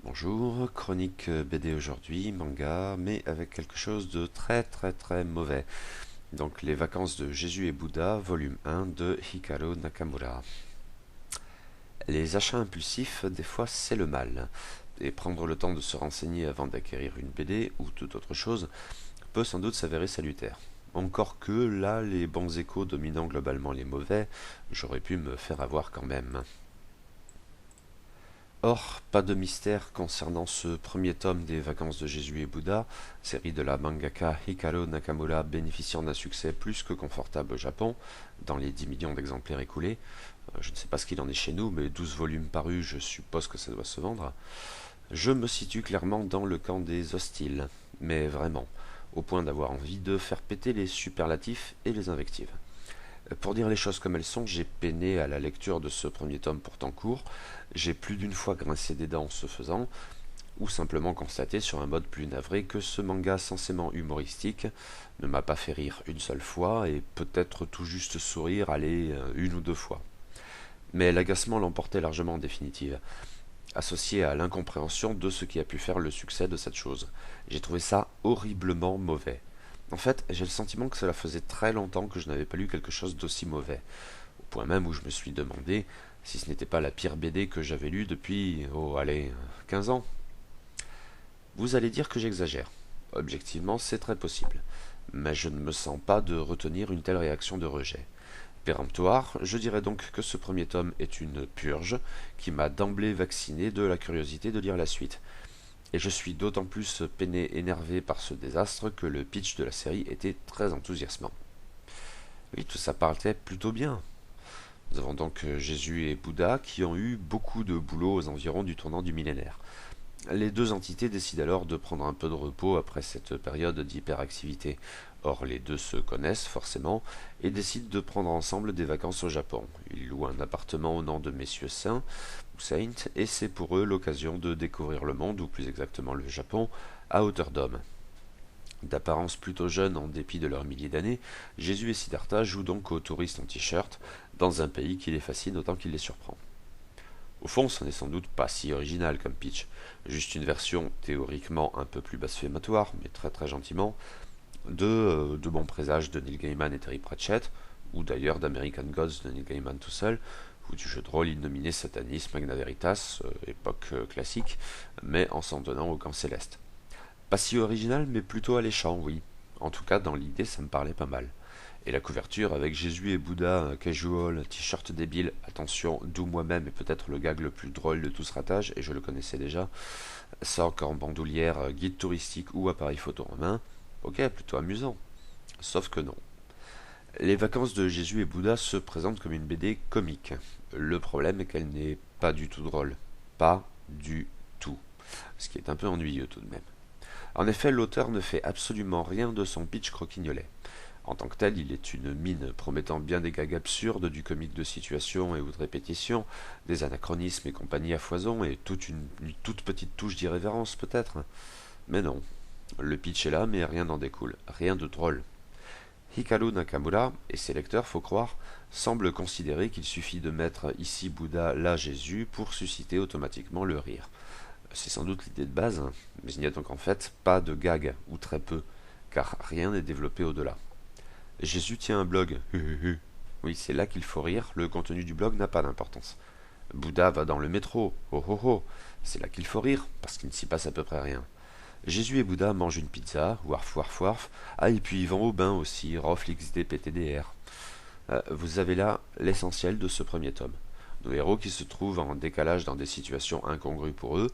Bonjour, chronique BD aujourd'hui, manga, mais avec quelque chose de très mauvais. Donc les vacances de Jésus et Bouddha, volume 1 de Hikaru Nakamura. Les achats impulsifs, des fois c'est le mal. Et prendre le temps de se renseigner avant d'acquérir une BD ou toute autre chose peut sans doute s'avérer salutaire. Encore que là, les bons échos dominant globalement les mauvais, j'aurais pu me faire avoir quand même. Or, pas de mystère concernant ce premier tome des Vacances de Jésus et Bouddha, série de la mangaka Hikaru Nakamura bénéficiant d'un succès plus que confortable au Japon, dans les 10 millions d'exemplaires écoulés. Je ne sais pas ce qu'il en est chez nous, mais 12 volumes parus, je suppose que ça doit se vendre. Je me situe clairement dans le camp des hostiles, mais vraiment, au point d'avoir envie de faire péter les superlatifs et les invectives. Pour dire les choses comme elles sont, j'ai peiné à la lecture de ce premier tome pourtant court, j'ai plus d'une fois grincé des dents en ce faisant, ou simplement constaté sur un mode plus navré que ce manga censément humoristique ne m'a pas fait rire une seule fois et peut-être tout juste sourire, allez, une ou deux fois. Mais l'agacement l'emportait largement en définitive, associé à l'incompréhension de ce qui a pu faire le succès de cette chose. J'ai trouvé ça horriblement mauvais. En fait, j'ai le sentiment que cela faisait très longtemps que je n'avais pas lu quelque chose d'aussi mauvais, au point même où je me suis demandé si ce n'était pas la pire BD que j'avais lue depuis, oh allez, 15 ans. Vous allez dire que j'exagère. Objectivement, c'est très possible. Mais je ne me sens pas de retenir une telle réaction de rejet. Péremptoire, je dirais donc que ce premier tome est une purge qui m'a d'emblée vacciné de la curiosité de lire la suite. Et je suis d'autant plus peiné énervé par ce désastre que le pitch de la série était très enthousiasmant. Oui, tout ça partait plutôt bien. Nous avons donc Jésus et Bouddha qui ont eu beaucoup de boulot aux environs du tournant du millénaire. Les deux entités décident alors de prendre un peu de repos après cette période d'hyperactivité. Or, les deux se connaissent forcément et décident de prendre ensemble des vacances au Japon. Ils louent un appartement au nom de messieurs Saint ou Saint et c'est pour eux l'occasion de découvrir le monde, ou plus exactement le Japon, à hauteur d'homme. D'apparence plutôt jeune en dépit de leurs milliers d'années, Jésus et Siddhartha jouent donc aux touristes en t-shirt dans un pays qui les fascine autant qu'il les surprend. Au fond, ce n'est sans doute pas si original comme pitch, juste une version théoriquement un peu plus blasphématoire, mais très gentiment, de bons présages de Neil Gaiman et Terry Pratchett, ou d'ailleurs d'American Gods de Neil Gaiman tout seul, ou du jeu de rôle innominé Satanis Magna Veritas, époque classique, mais en s'en donnant au camp céleste. Pas si original, mais plutôt alléchant, oui. En tout cas, dans l'idée, ça me parlait pas mal. Et la couverture avec Jésus et Bouddha, casual, t-shirt débile, attention, d'où moi-même est peut-être le gag le plus drôle de tout ce ratage, et je le connaissais déjà, socle en bandoulière, guide touristique ou appareil photo en main, ok, plutôt amusant. Sauf que non. Les vacances de Jésus et Bouddha se présentent comme une BD comique. Le problème est qu'elle n'est pas du tout drôle. Pas du tout. Ce qui est un peu ennuyeux tout de même. En effet, l'auteur ne fait absolument rien de son pitch croquignolet. En tant que tel, il est une mine promettant bien des gags absurdes, du comique de situation et ou de répétition, des anachronismes et compagnie à foison, et une toute petite touche d'irrévérence peut-être. Mais non. Le pitch est là, mais rien n'en découle. Rien de drôle. Hikaru Nakamura, et ses lecteurs, faut croire, semblent considérer qu'il suffit de mettre ici Bouddha, là Jésus, pour susciter automatiquement le rire. C'est sans doute l'idée de base, mais il n'y a donc en fait pas de gag, ou très peu, car rien n'est développé au-delà. Jésus tient un blog. Oui, c'est là qu'il faut rire, le contenu du blog n'a pas d'importance. Bouddha va dans le métro. Oh oh oh. C'est là qu'il faut rire, parce qu'il ne s'y passe à peu près rien. Jésus et Bouddha mangent une pizza, warf warf warf. Ah, et puis ils vont au bain aussi, rofl xd ptdr. Vous avez là l'essentiel de ce premier tome. Nos héros qui se trouvent en décalage dans des situations incongrues pour eux,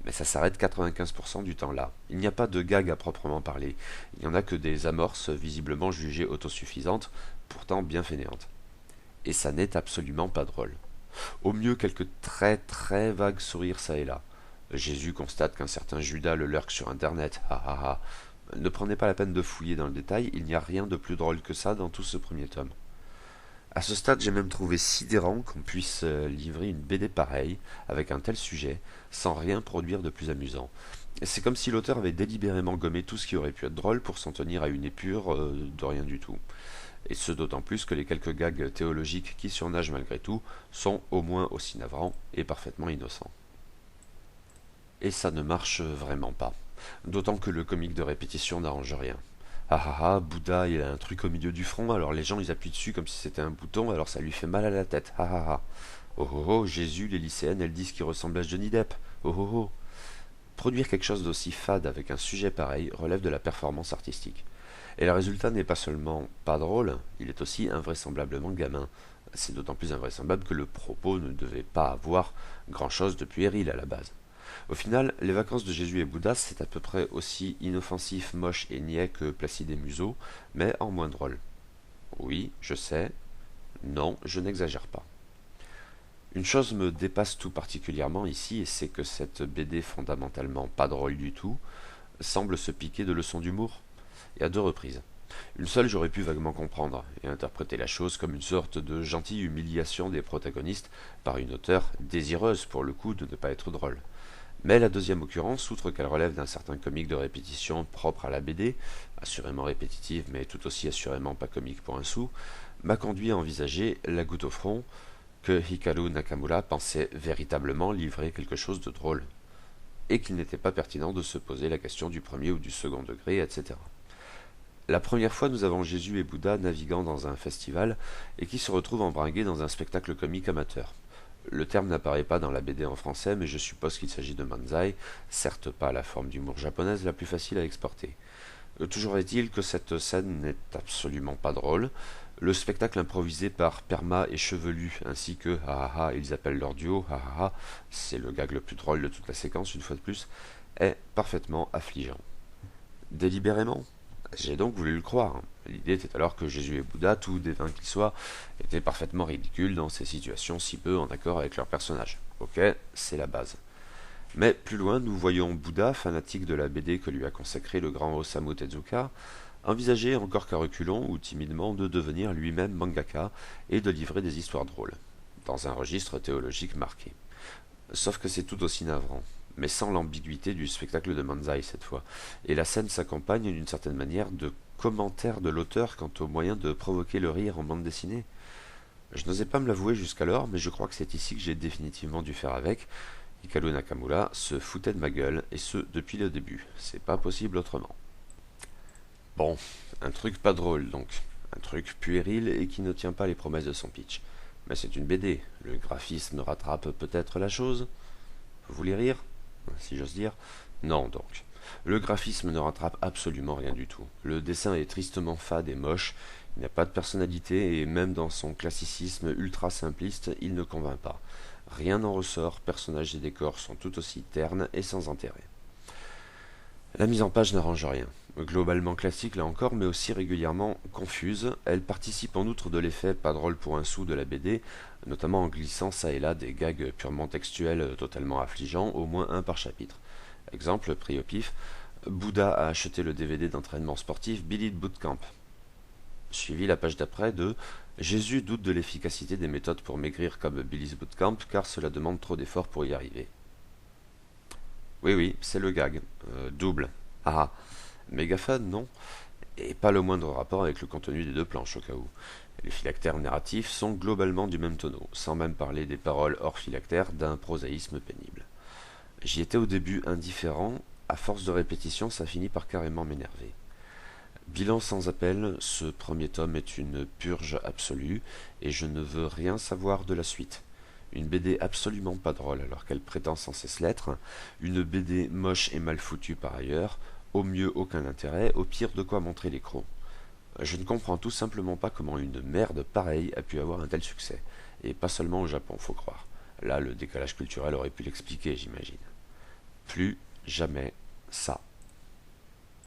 mais ça s'arrête 95% du temps là. Il n'y a pas de gag à proprement parler. Il n'y en a que des amorces visiblement jugées autosuffisantes, pourtant bien fainéantes. Et ça n'est absolument pas drôle. Au mieux quelques très vagues sourires ça et là. Jésus constate qu'un certain Judas le lurque sur internet. Ha ha ha. Ne prenez pas la peine de fouiller dans le détail, il n'y a rien de plus drôle que ça dans tout ce premier tome. À ce stade, j'ai même trouvé sidérant qu'on puisse livrer une BD pareille, avec un tel sujet, sans rien produire de plus amusant. C'est comme si l'auteur avait délibérément gommé tout ce qui aurait pu être drôle pour s'en tenir à une épure de rien du tout. Et ce d'autant plus que les quelques gags théologiques qui surnagent malgré tout sont au moins aussi navrants et parfaitement innocents. et ça ne marche vraiment pas. D'autant que le comique de répétition n'arrange rien. Ah ah ah, Bouddha, il a un truc au milieu du front, alors les gens ils appuient dessus comme si c'était un bouton, alors ça lui fait mal à la tête. Ah ah ah. Oh oh oh, Jésus, les lycéennes, elles disent qu'il ressemble à Johnny Depp. Oh oh oh. Produire quelque chose d'aussi fade avec un sujet pareil relève de la performance artistique. Et le résultat n'est pas seulement pas drôle, il est aussi invraisemblablement gamin. C'est d'autant plus invraisemblable que le propos ne devait pas avoir grand-chose de puéril à la base. Au final, les vacances de Jésus et Bouddha, c'est à peu près aussi inoffensif, moche et niais que Placide et Museau, mais en moins drôle. Oui, je sais. Non, je n'exagère pas. Une chose me dépasse tout particulièrement ici, et c'est que cette BD fondamentalement pas drôle du tout, semble se piquer de leçons d'humour, et à deux reprises. Une seule j'aurais pu vaguement comprendre, et interpréter la chose comme une sorte de gentille humiliation des protagonistes par une auteure désireuse pour le coup de ne pas être drôle. Mais la deuxième occurrence, outre qu'elle relève d'un certain comique de répétition propre à la BD, assurément répétitive mais tout aussi assurément pas comique pour un sou, m'a conduit à envisager, la goutte au front, que Hikaru Nakamura pensait véritablement livrer quelque chose de drôle, et qu'il n'était pas pertinent de se poser la question du premier ou du second degré, etc. La première fois, nous avons Jésus et Bouddha naviguant dans un festival et qui se retrouvent embringués dans un spectacle comique amateur. Le terme n'apparaît pas dans la BD en français, mais je suppose qu'il s'agit de manzai, certes pas la forme d'humour japonaise la plus facile à exporter. Toujours est-il que cette scène n'est absolument pas drôle. Le spectacle improvisé par Perma et Chevelu, ainsi que ah ah ah, ils appellent leur duo, ah ah ah, c'est le gag le plus drôle de toute la séquence une fois de plus, est parfaitement affligeant. Délibérément, j'ai donc voulu le croire. L'idée était alors que Jésus et Bouddha, tout défunts qu'ils soient, étaient parfaitement ridicules dans ces situations si peu en accord avec leurs personnages. Ok, c'est la base. Mais plus loin, nous voyons Bouddha, fanatique de la BD que lui a consacré le grand Osamu Tezuka, envisager encore qu'à reculons ou timidement de devenir lui-même mangaka et de livrer des histoires drôles, dans un registre théologique marqué. Sauf que c'est tout aussi navrant, mais sans l'ambiguïté du spectacle de manzai cette fois, et la scène s'accompagne d'une certaine manière de commentaires de l'auteur quant au moyen de provoquer le rire en bande dessinée. Je n'osais pas me l'avouer jusqu'alors, mais je crois que c'est ici que j'ai définitivement dû faire avec. Hikaru Nakamura se foutait de ma gueule, et ce depuis le début. C'est pas possible autrement. Bon, un truc pas drôle donc. Un truc puéril et qui ne tient pas les promesses de son pitch. Mais c'est une BD, le graphisme rattrape peut-être la chose. Vous voulez rire, si j'ose dire? Non donc. Le graphisme ne rattrape absolument rien du tout. Le dessin est tristement fade et moche, il n'a pas de personnalité et même dans son classicisme ultra simpliste, il ne convainc pas. Rien n'en ressort, personnages et décors sont tout aussi ternes et sans intérêt. La mise en page n'arrange rien. Globalement classique là encore, mais aussi régulièrement confuse, elle participe en outre de l'effet pas drôle pour un sou de la BD, notamment en glissant ça et là des gags purement textuels totalement affligeants, au moins un par chapitre. Exemple pris au pif, Bouddha a acheté le DVD d'entraînement sportif Billy Bootcamp. Suivi la page d'après de Jésus doute de l'efficacité des méthodes pour maigrir comme Billy's Bootcamp car cela demande trop d'efforts pour y arriver. Oui, c'est le gag. Double. Ah, mégaphone, non? Et pas le moindre rapport avec le contenu des deux planches au cas où. Les phylactères narratifs sont globalement du même tonneau, sans même parler des paroles hors phylactères d'un prosaïsme pénible. J'y étais au début indifférent, à force de répétition ça finit par carrément m'énerver. Bilan sans appel, ce premier tome est une purge absolue, et je ne veux rien savoir de la suite. Une BD absolument pas drôle alors qu'elle prétend sans cesse l'être, une BD moche et mal foutue par ailleurs, au mieux aucun intérêt, au pire de quoi montrer les crocs. Je ne comprends tout simplement pas comment une merde pareille a pu avoir un tel succès, et pas seulement au Japon, faut croire. Là, le décalage culturel aurait pu l'expliquer, j'imagine. Plus jamais ça.